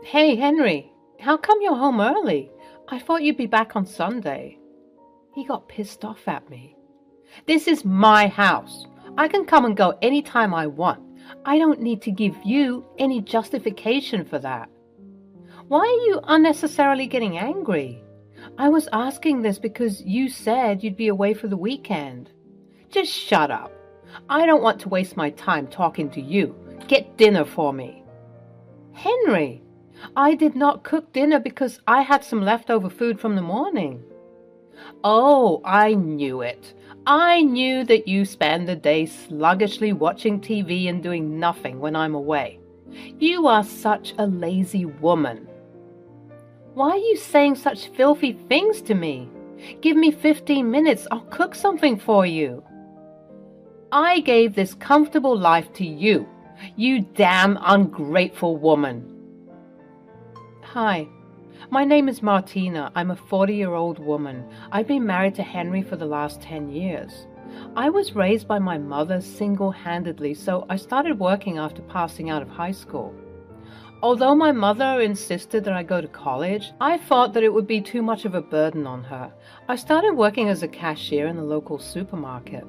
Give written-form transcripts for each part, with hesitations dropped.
Hey, Henry, how come you're home early? I thought you'd be back on Sunday. He got pissed off at me. This is my house. I can come and go anytime I want. I don't need to give you any justification for that. Why are you unnecessarily getting angry? I was asking this because you said you'd be away for the weekend. Just shut up. I don't want to waste my time talking to you. Get dinner for me. Henry, I did not cook dinner because I had some leftover food from the morning. Oh, I knew it. I knew that you spend the day sluggishly watching TV and doing nothing when I'm away. You are such a lazy woman. Why are you saying such filthy things to me? Give me 15 minutes, I'll cook something for you. I gave this comfortable life to you, you damn ungrateful woman. Hi, my name is Martina. I'm a 40-year-old woman. I've been married to Henry for the last 10 years. I was raised by my mother single-handedly, so I started working after passing out of high school. Although my mother insisted that I go to college, I thought that it would be too much of a burden on her. I started working as a cashier in a local supermarket.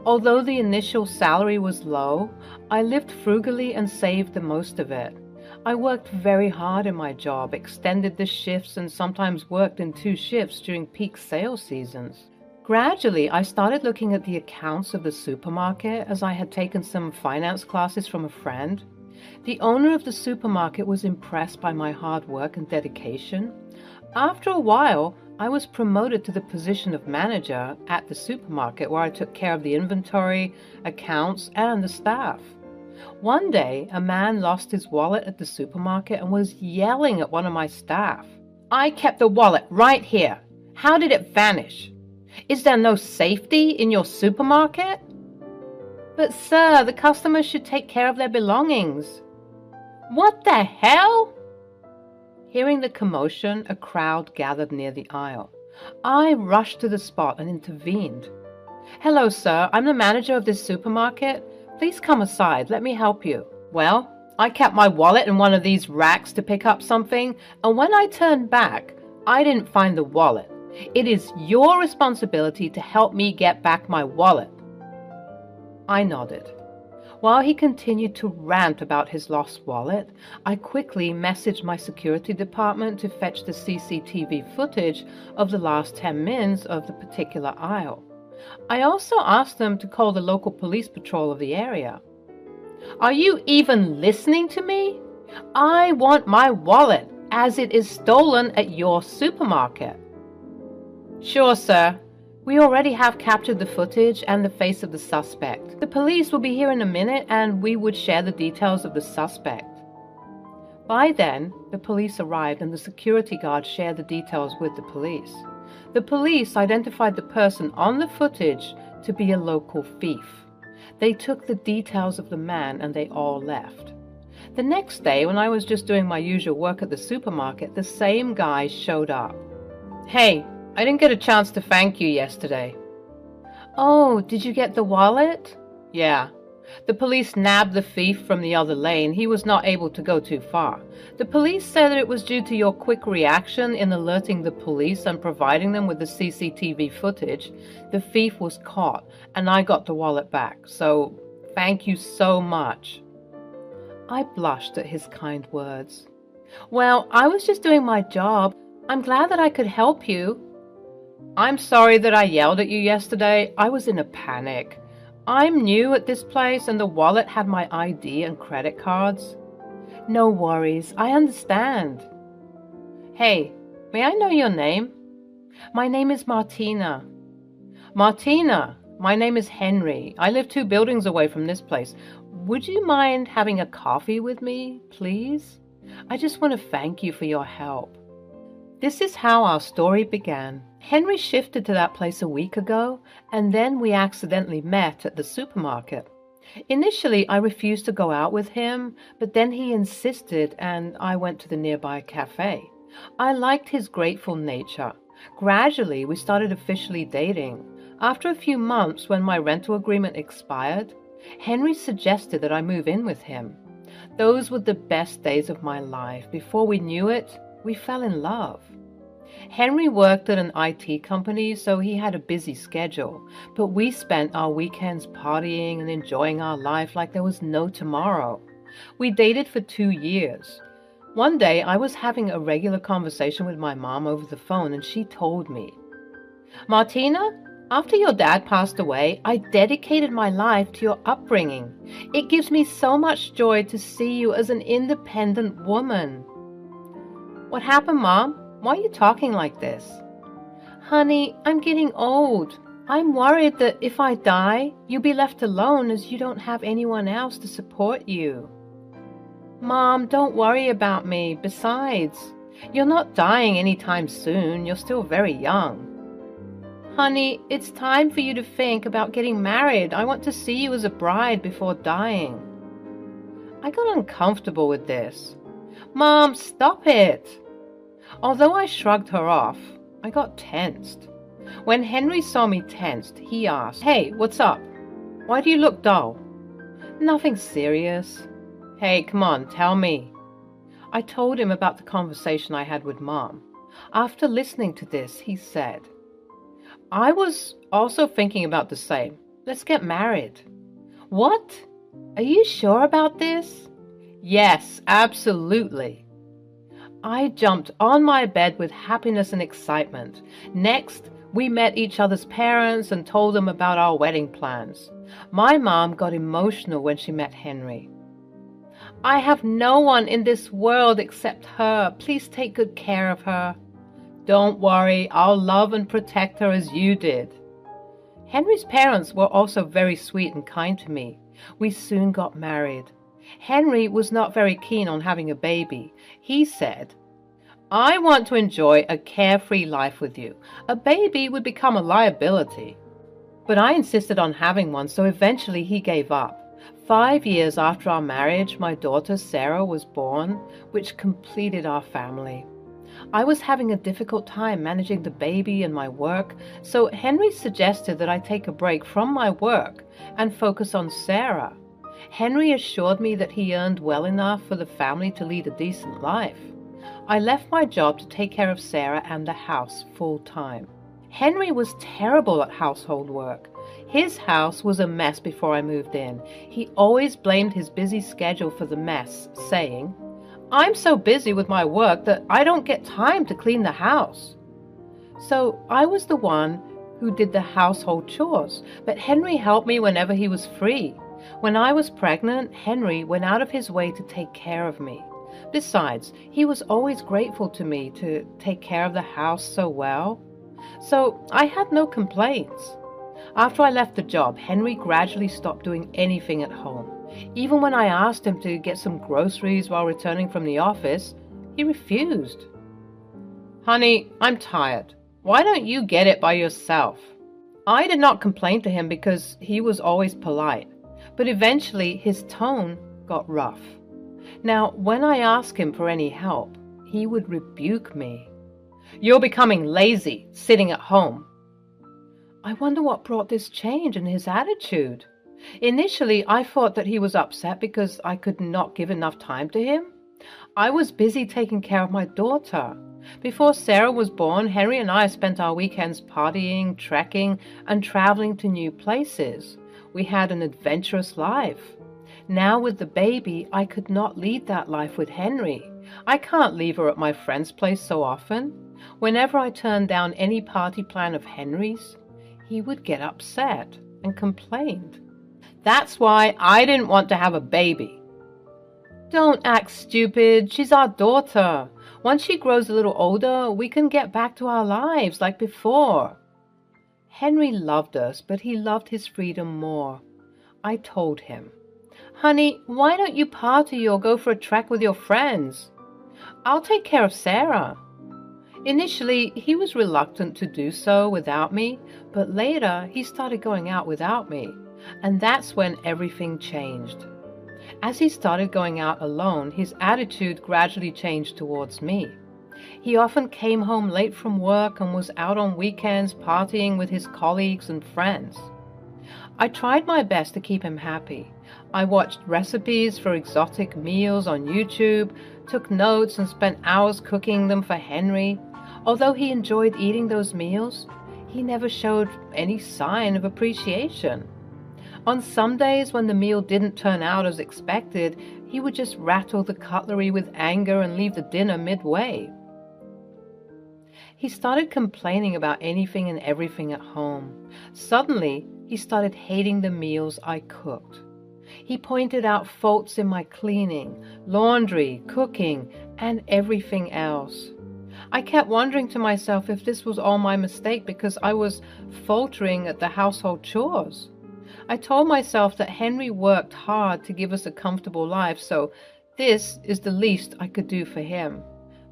Although the initial salary was low, I lived frugally and saved the most of it. I worked very hard in my job, extended the shifts, and sometimes worked in 2 shifts during peak sales seasons. Gradually, I started looking at the accounts of the supermarket as I had taken some finance classes from a friend. The owner of the supermarket was impressed by my hard work and dedication. After a while, I was promoted to the position of manager at the supermarket, where I took care of the inventory, accounts, and the staff. One day, a man lost his wallet at the supermarket and was yelling at one of my staff. I kept the wallet right here. How did it vanish? Is there no safety in your supermarket? But sir, the customers should take care of their belongings. What the hell? Hearing the commotion, a crowd gathered near the aisle. I rushed to the spot and intervened. Hello, sir. I'm the manager of this supermarket. Please come aside. Let me help you. Well, I kept my wallet in one of these racks to pick up something, and when I turned back, I didn't find the wallet. It is your responsibility to help me get back my wallet. I nodded. While he continued to rant about his lost wallet, I quickly messaged my security department to fetch the CCTV footage of the last 10 minutes of the particular aisle. I also asked them to call the local police patrol of the area. Are you even listening to me? I want my wallet, as it is stolen at your supermarket. Sure, sir. We already have captured the footage and the face of the suspect. The police will be here in a minute, and we would share the details of the suspect. By then, the police arrived and the security guard shared the details with the police. The police identified the person on the footage to be a local thief. They took the details of the man and they all left. The next day, when I was just doing my usual work at the supermarket, the same guy showed up. Hey, I didn't get a chance to thank you yesterday. Oh, did you get the wallet? Yeah. The police nabbed the thief from the other lane. He was not able to go too far. The police said that it was due to your quick reaction in alerting the police and providing them with the CCTV footage. The thief was caught, and I got the wallet back. So, thank you so much. I blushed at his kind words. Well, I was just doing my job. I'm glad that I could help you. I'm sorry that I yelled at you yesterday. I was in a panic. I'm new at this place and the wallet had my ID and credit cards. No worries, I understand. Hey, may I know your name? My name is Martina. Martina, my name is Henry. I live 2 buildings away from this place. Would you mind having a coffee with me, please? I just want to thank you for your help. This is how our story began. Henry shifted to that place a week ago, and then we accidentally met at the supermarket. Initially, I refused to go out with him, but then he insisted and I went to the nearby cafe. I liked his grateful nature. Gradually, we started officially dating. After a few months, when my rental agreement expired, Henry suggested that I move in with him. Those were the best days of my life. Before we knew it, we fell in love. Henry worked at an IT company, so he had a busy schedule, but we spent our weekends partying and enjoying our life like there was no tomorrow. We dated for 2 years. One day, I was having a regular conversation with my mom over the phone, and she told me, "Martina, after your dad passed away, I dedicated my life to your upbringing. It gives me so much joy to see you as an independent woman." "What happened, Mom? Why are you talking like this?" "Honey, I'm getting old. I'm worried that if I die, you'll be left alone as you don't have anyone else to support you." "Mom, don't worry about me. Besides, you're not dying anytime soon. You're still very young." "Honey, it's time for you to think about getting married. I want to see you as a bride before dying." I got uncomfortable with this. "Mom, stop it." Although I shrugged her off, I got tensed. When Henry saw me tensed, he asked, "Hey, what's up? Why do you look dull?" "Nothing serious." "Hey, come on, tell me." I told him about the conversation I had with Mom. After listening to this, he said, "I was also thinking about the same. Let's get married." "What? Are you sure about this?" "Yes, absolutely." I jumped on my bed with happiness and excitement. Next, we met each other's parents and told them about our wedding plans. My mom got emotional when she met Henry. "I have no one in this world except her. Please take good care of her." "Don't worry, I'll love and protect her as you did." Henry's parents were also very sweet and kind to me. We soon got married. Henry was not very keen on having a baby. He said, "I want to enjoy a carefree life with you. A baby would become a liability." But I insisted on having one, so eventually he gave up. 5 years after our marriage, my daughter Sarah was born, which completed our family. I was having a difficult time managing the baby and my work, so Henry suggested that I take a break from my work and focus on Sarah. Henry assured me that he earned well enough for the family to lead a decent life. I left my job to take care of Sarah and the house full time. Henry was terrible at household work. His house was a mess before I moved in. He always blamed his busy schedule for the mess, saying, "I'm so busy with my work that I don't get time to clean the house." So I was the one who did the household chores, but Henry helped me whenever he was free. When I was pregnant, Henry went out of his way to take care of me. Besides, he was always grateful to me to take care of the house so well. So I had no complaints. After I left the job, Henry gradually stopped doing anything at home. Even when I asked him to get some groceries while returning from the office, he refused. "Honey, I'm tired. Why don't you get it by yourself?" I did not complain to him because he was always polite, but eventually his tone got rough. Now, when I asked him for any help, he would rebuke me. "You're becoming lazy, sitting at home." I wonder what brought this change in his attitude. Initially, I thought that he was upset because I could not give enough time to him. I was busy taking care of my daughter. Before Sarah was born, Henry and I spent our weekends partying, trekking, and traveling to new places. We had an adventurous life. Now with the baby, I could not lead that life with Henry. I can't leave her at my friend's place so often. Whenever I turned down any party plan of Henry's, he would get upset and complained. That's why I didn't want to have a baby. Don't act stupid. She's our daughter. Once she grows a little older, we can get back to our lives like before. Henry loved us, but he loved his freedom more. I told him, "Honey, why don't you party or go for a trek with your friends? I'll take care of Sarah." Initially, he was reluctant to do so without me, but later he started going out without me, and that's when everything changed. As he started going out alone, his attitude gradually changed towards me. He often came home late from work and was out on weekends partying with his colleagues and friends. I tried my best to keep him happy. I watched recipes for exotic meals on YouTube, took notes and spent hours cooking them for Henry. Although he enjoyed eating those meals, he never showed any sign of appreciation. On some days when the meal didn't turn out as expected, he would just rattle the cutlery with anger and leave the dinner midway. He started complaining about anything and everything at home. Suddenly, he started hating the meals I cooked. He pointed out faults in my cleaning, laundry, cooking, and everything else. I kept wondering to myself if this was all my mistake because I was faltering at the household chores. I told myself that Henry worked hard to give us a comfortable life, so this is the least I could do for him.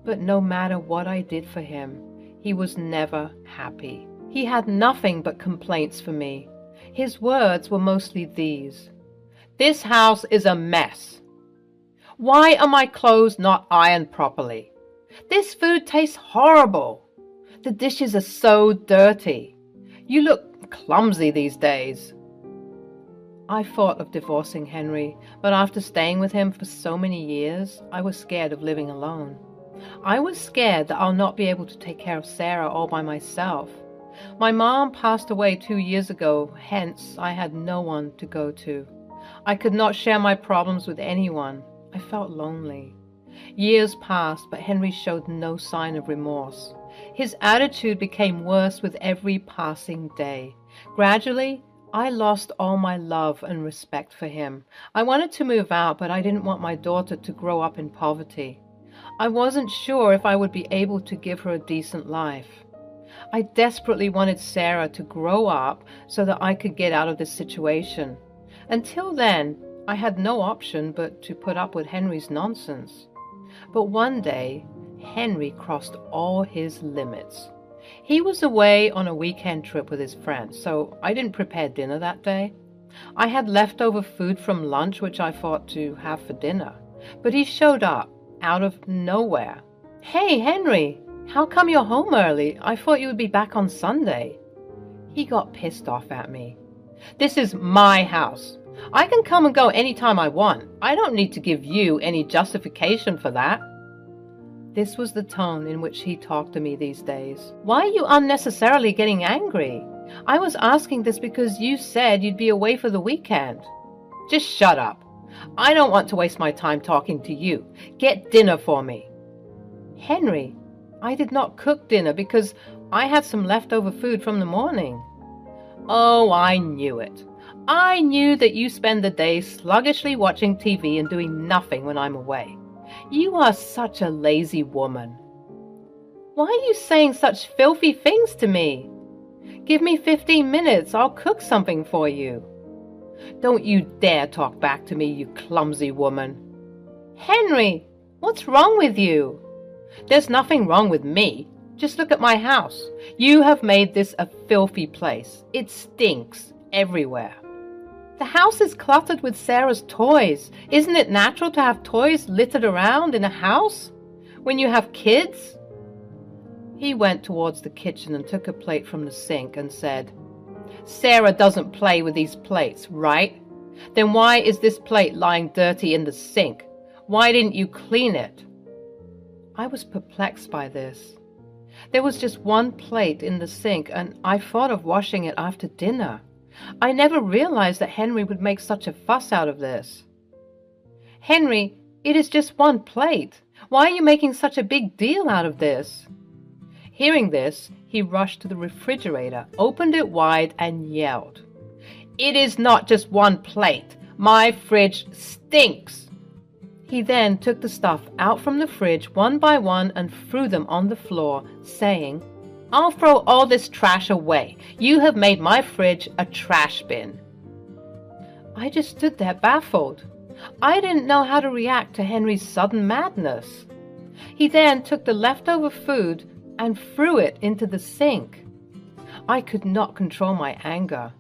But no matter what I did for him, he was never happy. He had nothing but complaints for me. His words were mostly these: "This house is a mess. Why are my clothes not ironed properly? This food tastes horrible. The dishes are so dirty. You look clumsy these days." I thought of divorcing Henry, but after staying with him for so many years, I was scared of living alone. I was scared that I'll not be able to take care of Sarah all by myself. My mom passed away 2 years ago, hence I had no one to go to. I could not share my problems with anyone. I felt lonely. Years passed, but Henry showed no sign of remorse. His attitude became worse with every passing day. Gradually, I lost all my love and respect for him. I wanted to move out, but I didn't want my daughter to grow up in poverty. I wasn't sure if I would be able to give her a decent life. I desperately wanted Sarah to grow up so that I could get out of this situation. Until then, I had no option but to put up with Henry's nonsense. But one day, Henry crossed all his limits. He was away on a weekend trip with his friends, so I didn't prepare dinner that day. I had leftover food from lunch which I thought to have for dinner, but he showed up out of nowhere. "Hey, Henry, how come you're home early? I thought you would be back on Sunday." He got pissed off at me. "This is my house. I can come and go anytime I want. I don't need to give you any justification for that." This was the tone in which he talked to me these days. "Why are you unnecessarily getting angry? I was asking this because you said you'd be away for the weekend." "Just shut up. I don't want to waste my time talking to you. Get dinner for me." "Henry, I did not cook dinner because I had some leftover food from the morning." "Oh, I knew it. I knew that you spend the day sluggishly watching TV and doing nothing when I'm away. You are such a lazy woman." "Why are you saying such filthy things to me? Give me 15 minutes, I'll cook something for you." "Don't you dare talk back to me, you clumsy woman." "Henry, what's wrong with you?" "There's nothing wrong with me. Just look at my house. You have made this a filthy place. It stinks everywhere." "The house is cluttered with Sarah's toys. Isn't it natural to have toys littered around in a house when you have kids?" He went towards the kitchen and took a plate from the sink and said, "Sarah doesn't play with these plates, right? Then why is this plate lying dirty in the sink? Why didn't you clean it?" I was perplexed by this. There was just one plate in the sink, and I thought of washing it after dinner. I never realized that Henry would make such a fuss out of this. "Henry, it is just one plate. Why are you making such a big deal out of this?" Hearing this, he rushed to the refrigerator, opened it wide, and yelled, "It is not just one plate. My fridge stinks." He then took the stuff out from the fridge one by one and threw them on the floor, saying, "I'll throw all this trash away. You have made my fridge a trash bin." I just stood there baffled. I didn't know how to react to Henry's sudden madness. He then took the leftover food and threw it into the sink. I could not control my anger.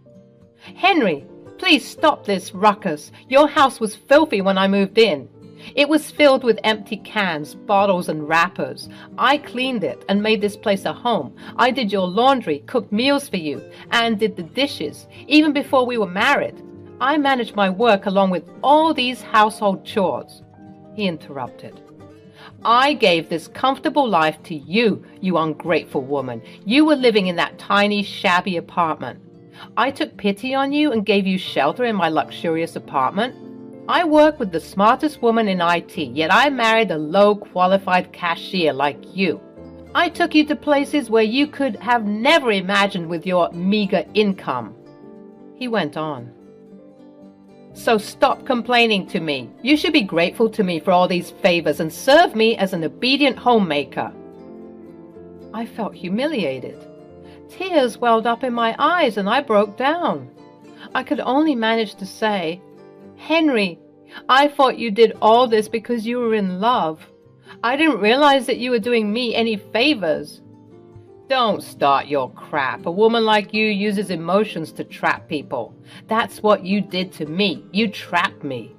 "Henry, please stop this ruckus. Your house was filthy when I moved in. It was filled with empty cans, bottles, and wrappers. I cleaned it and made this place a home. I did your laundry, cooked meals for you, and did the dishes, even before we were married. I manage my work along with all these household chores. He interrupted. I gave this comfortable life to you, you ungrateful woman. You were living in that tiny, shabby apartment. I took pity on you and gave you shelter in my luxurious apartment. I work with the smartest woman in IT, yet I married a low-qualified cashier like you. I took you to places where you could have never imagined with your meager income. He went on. So stop complaining to me. You should be grateful to me for all these favors and serve me as an obedient homemaker. I felt humiliated. Tears welled up in my eyes and I broke down. I could only manage to say, Henry, I thought you did all this because you were in love. I didn't realize that you were doing me any favors. Don't start your crap. A woman like you uses emotions to trap people. That's what you did to me. You trapped me.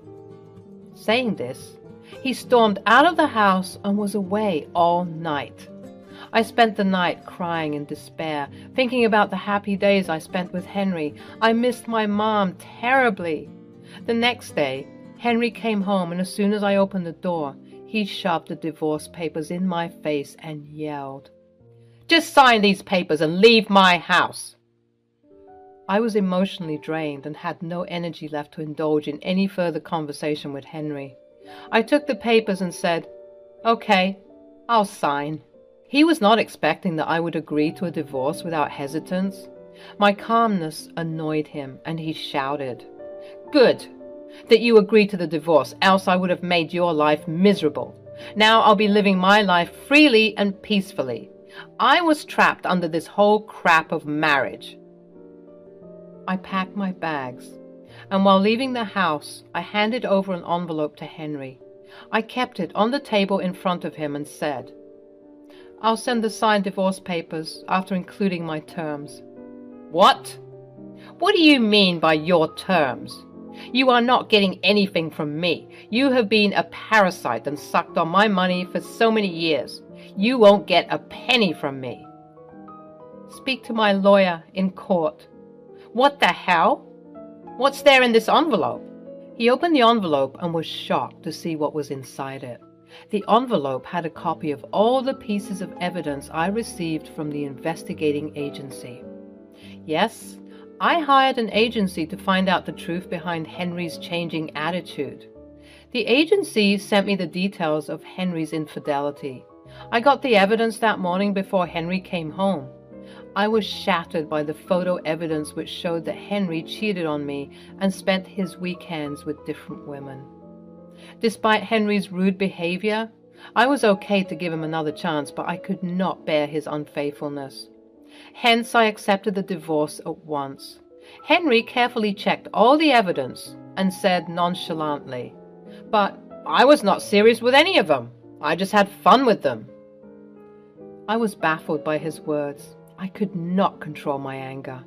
Saying this, he stormed out of the house and was away all night. I spent the night crying in despair, thinking about the happy days I spent with Henry. I missed my mom terribly. The next day, Henry came home, and as soon as I opened the door, he shoved the divorce papers in my face and yelled, "Just sign these papers and leave my house." I was emotionally drained and had no energy left to indulge in any further conversation with Henry. I took the papers and said, "Okay, I'll sign." He was not expecting that I would agree to a divorce without hesitance. My calmness annoyed him, and he shouted, "Good that you agreed to the divorce, else I would have made your life miserable. Now I'll be living my life freely and peacefully. I was trapped under this whole crap of marriage." I packed my bags, and while leaving the house, I handed over an envelope to Henry. I kept it on the table in front of him and said, "I'll send the signed divorce papers after including my terms." "What? What do you mean by your terms? You are not getting anything from me. You have been a parasite and sucked on my money for so many years. You won't get a penny from me." "Speak to my lawyer in court." "What the hell? What's there in this envelope?" He opened the envelope and was shocked to see what was inside it. The envelope had a copy of all the pieces of evidence I received from the investigating agency. Yes, I hired an agency to find out the truth behind Henry's changing attitude. The agency sent me the details of Henry's infidelity. I got the evidence that morning before Henry came home. I was shattered by the photo evidence which showed that Henry cheated on me and spent his weekends with different women. Despite Henry's rude behavior, I was okay to give him another chance, but I could not bear his unfaithfulness. Hence, I accepted the divorce at once. Henry carefully checked all the evidence and said nonchalantly, "But I was not serious with any of them. I just had fun with them." I was baffled by his words. I could not control my anger.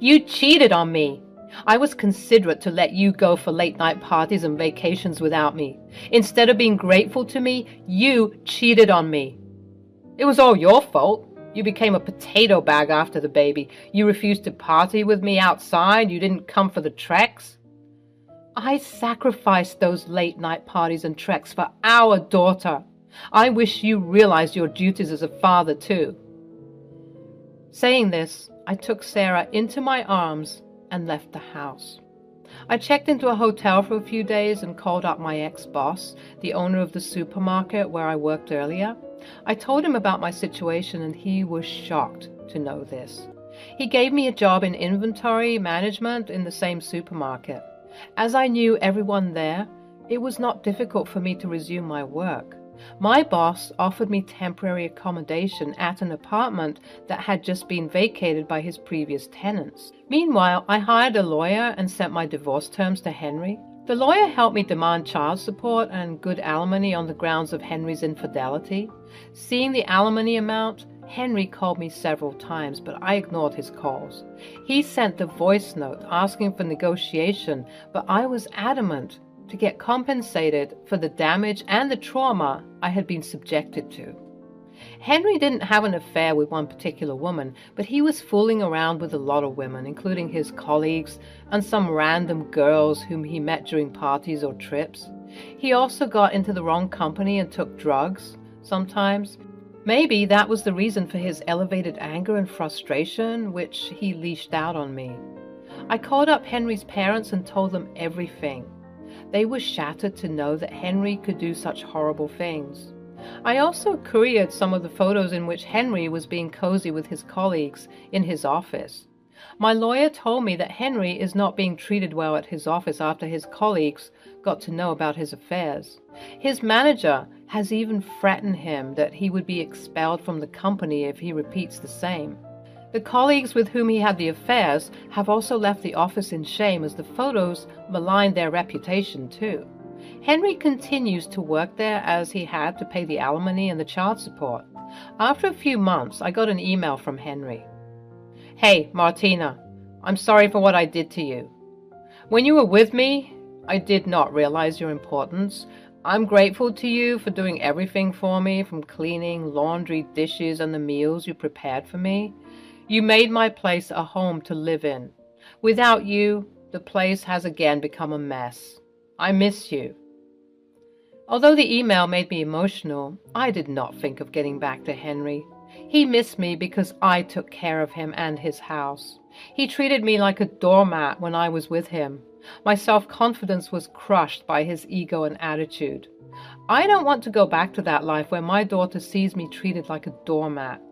"You cheated on me. I was considerate to let you go for late-night parties and vacations without me. Instead of being grateful to me, you cheated on me. It was all your fault. You became a potato bag after the baby. You refused to party with me outside. You didn't come for the treks. I sacrificed those late-night parties and treks for our daughter. I wish you realized your duties as a father, too." Saying this, I took Sarah into my arms and left the house. I checked into a hotel for a few days and called up my ex-boss, the owner of the supermarket where I worked earlier. I told him about my situation and he was shocked to know this. He gave me a job in inventory management in the same supermarket. As I knew everyone there, it was not difficult for me to resume my work. My boss offered me temporary accommodation at an apartment that had just been vacated by his previous tenants. Meanwhile, I hired a lawyer and sent my divorce terms to Henry. The lawyer helped me demand child support and good alimony on the grounds of Henry's infidelity. Seeing the alimony amount, Henry called me several times, but I ignored his calls. He sent the voice note asking for negotiation, but I was adamant to get compensated for the damage and the trauma I had been subjected to. Henry didn't have an affair with one particular woman, but he was fooling around with a lot of women, including his colleagues and some random girls whom he met during parties or trips. He also got into the wrong company and took drugs, sometimes. Maybe that was the reason for his elevated anger and frustration, which he leashed out on me. I called up Henry's parents and told them everything. They were shattered to know that Henry could do such horrible things. I also couriered some of the photos in which Henry was being cozy with his colleagues in his office. My lawyer told me that Henry is not being treated well at his office after his colleagues got to know about his affairs. His manager has even threatened him that he would be expelled from the company if he repeats the same. The colleagues with whom he had the affairs have also left the office in shame, as the photos maligned their reputation too. Henry continues to work there as he had to pay the alimony and the child support. After a few months, I got an email from Henry. "Hey, Martina, I'm sorry for what I did to you. When you were with me, I did not realize your importance. I'm grateful to you for doing everything for me, from cleaning, laundry, dishes, and the meals you prepared for me. You made my place a home to live in. Without you, the place has again become a mess. I miss you." Although the email made me emotional, I did not think of getting back to Henry. He missed me because I took care of him and his house. He treated me like a doormat when I was with him. My self-confidence was crushed by his ego and attitude. I don't want to go back to that life where my daughter sees me treated like a doormat.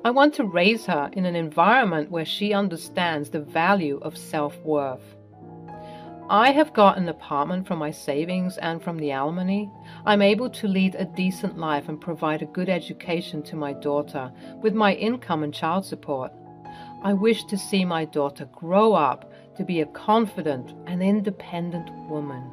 I want to raise her in an environment where she understands the value of self-worth. I have got an apartment from my savings and from the alimony. I'm able to lead a decent life and provide a good education to my daughter with my income and child support. I wish to see my daughter grow up to be a confident and independent woman.